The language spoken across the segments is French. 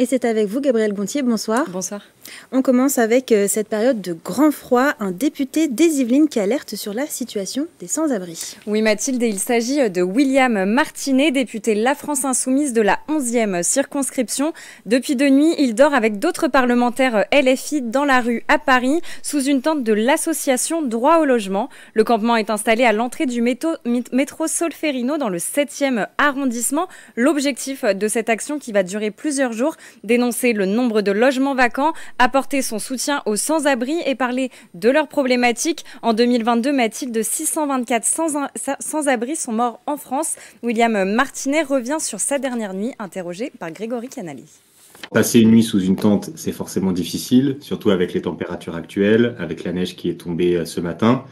Et c'est avec vous, Gabrielle Gontier, bonsoir. Bonsoir. On commence avec cette période de grand froid, un député des Yvelines qui alerte sur la situation des sans-abri. Oui Mathilde, il s'agit de William Martinet, député La France Insoumise de la 11e circonscription. Depuis de nuit, il dort avec d'autres parlementaires LFI dans la rue à Paris, sous une tente de l'association Droit au logement. Le campement est installé à l'entrée du métro Solferino dans le 7e arrondissement. L'objectif de cette action qui va durer plusieurs jours, dénoncer le nombre de logements vacants, apporter son soutien aux sans-abri et parler de leurs problématiques. En 2022, Mathilde, 624 sans-abri sont morts en France. William Martinet revient sur sa dernière nuit, interrogé par Grégory Canali. Passer une nuit sous une tente, c'est forcément difficile, surtout avec les températures actuelles, avec la neige qui est tombée ce matin.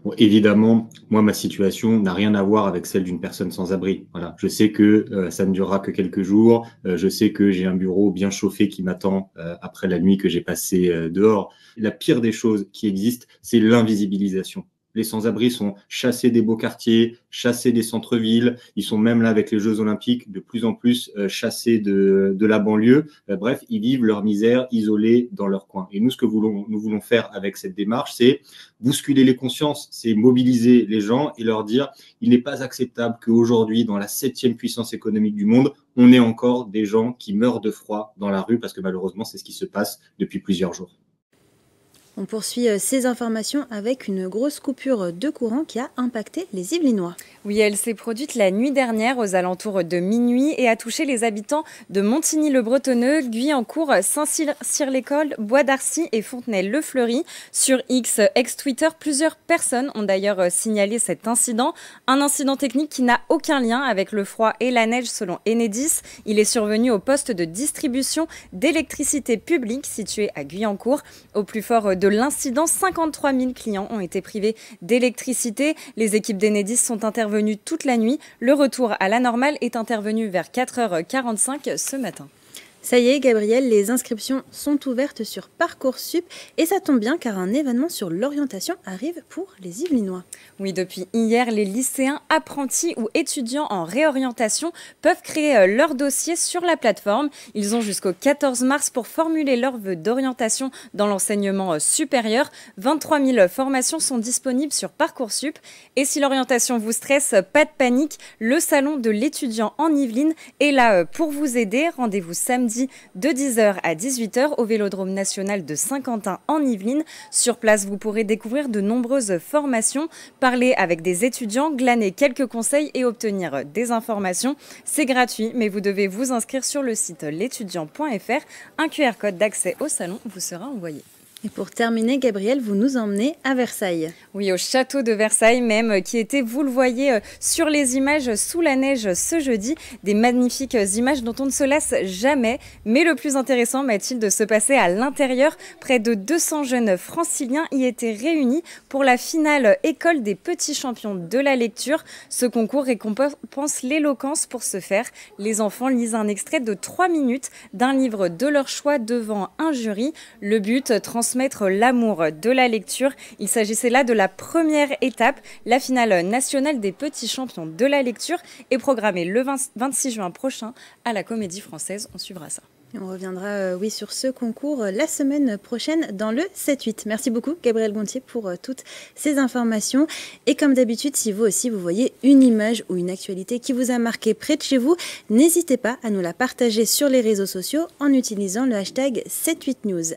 Bon, évidemment, moi, ma situation n'a rien à voir avec celle d'une personne sans abri. Voilà. Je sais que ça ne durera que quelques jours. Je sais que j'ai un bureau bien chauffé qui m'attend après la nuit que j'ai passée dehors. La pire des choses qui existent, c'est l'invisibilisation. Les sans-abri sont chassés des beaux quartiers, chassés des centres-villes. Ils sont même là avec les Jeux Olympiques, de plus en plus chassés de la banlieue. Bref, ils vivent leur misère isolés dans leur coin. Et nous, ce que nous voulons faire avec cette démarche, c'est bousculer les consciences, c'est mobiliser les gens et leur dire il n'est pas acceptable qu'aujourd'hui, dans la 7e puissance économique du monde, on ait encore des gens qui meurent de froid dans la rue parce que malheureusement, c'est ce qui se passe depuis plusieurs jours. On poursuit ces informations avec une grosse coupure de courant qui a impacté les Yvelinois. Oui, elle s'est produite la nuit dernière aux alentours de minuit et a touché les habitants de Montigny-le-Bretonneux, Guyancourt, Saint-Cyr-l'École, Bois d'Arcy et Fontenay-le-Fleury. Sur X, ex-Twitter, plusieurs personnes ont d'ailleurs signalé cet incident. Un incident technique qui n'a aucun lien avec le froid et la neige selon Enedis. Il est survenu au poste de distribution d'électricité publique situé à Guyancourt. Au plus fort de l'incident, 53 000 clients ont été privés d'électricité. Les équipes d'Enedis sont intervenues toute la nuit. Le retour à la normale est intervenu vers 4h45 ce matin. Ça y est, Gabrielle, les inscriptions sont ouvertes sur Parcoursup et ça tombe bien car un événement sur l'orientation arrive pour les Yvelinois. Oui, depuis hier, les lycéens, apprentis ou étudiants en réorientation peuvent créer leur dossier sur la plateforme. Ils ont jusqu'au 14 mars pour formuler leurs vœux d'orientation dans l'enseignement supérieur. 23 000 formations sont disponibles sur Parcoursup. Et si l'orientation vous stresse, pas de panique, le salon de l'étudiant en Yvelines est là pour vous aider. Rendez-vous samedi de 10h à 18h au Vélodrome national de Saint-Quentin en Yvelines. Sur place, vous pourrez découvrir de nombreuses formations, parler avec des étudiants, glaner quelques conseils et obtenir des informations. C'est gratuit, mais vous devez vous inscrire sur le site l'étudiant.fr. Un QR code d'accès au salon vous sera envoyé. Et pour terminer, Gabrielle, vous nous emmenez à Versailles. Oui, au château de Versailles même, qui était, vous le voyez sur les images, sous la neige ce jeudi. Des magnifiques images dont on ne se lasse jamais. Mais le plus intéressant, Mathilde, de se passer à l'intérieur. Près de 200 jeunes franciliens y étaient réunis pour la finale École des petits champions de la lecture. Ce concours récompense l'éloquence pour ce faire. Les enfants lisent un extrait de 3 minutes d'un livre de leur choix devant un jury. Le but, transmettre l'amour de la lecture. Il s'agissait là de la première étape. La finale nationale des petits champions de la lecture est programmée le 26 juin prochain à la Comédie Française. On suivra ça. On reviendra sur ce concours la semaine prochaine dans le 7-8. Merci beaucoup Gabrielle Gontier pour toutes ces informations. Et comme d'habitude, si vous aussi vous voyez une image ou une actualité qui vous a marqué près de chez vous, n'hésitez pas à nous la partager sur les réseaux sociaux en utilisant le hashtag 78news.